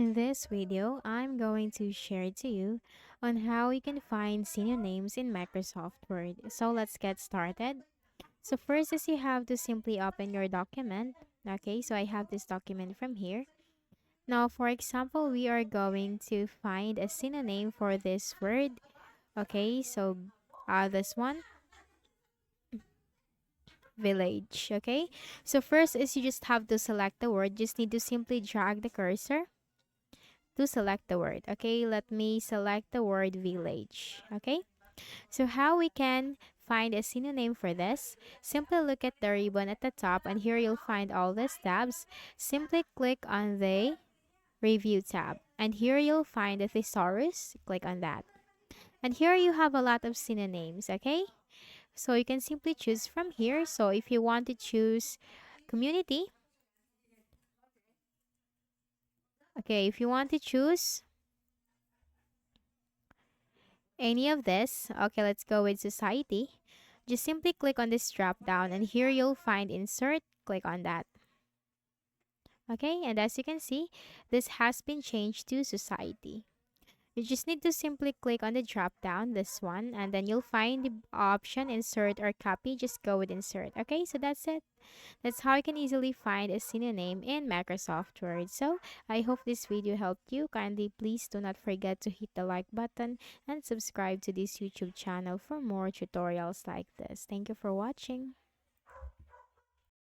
In this video, I'm going to share to you on how you can find synonyms in Microsoft Word. So let's get started. So first is you have to simply open your document. Okay, so I have this document from here. Now, for example, we are going to find a synonym for this word. Okay, so this one, village. Okay, so first is you just have to select the word. Just need to simply drag the cursor to select the word. Okay, let me select the word village. Okay, so how we can find a synonym for this? Simply look at the ribbon at the top, and here you'll find all these tabs. Simply click on the review tab, and here you'll find the thesaurus. Click on that, and here you have a lot of synonyms. Okay, so you can simply choose from here. So if you want to choose community, okay, if you want to choose any of this, okay, let's go with society. Just simply click on this drop down, and here you'll find insert. Click on that. Okay, and as you can see, this has been changed to society. You just need to simply click on the drop down, this one, and then you'll find the option insert or copy. Just go with insert. Okay, so that's it. That's how you can easily find a synonym in Microsoft Word. So I hope this video helped you. Kindly please do not forget to hit the like button and subscribe to this YouTube channel for more tutorials like this. Thank you for watching.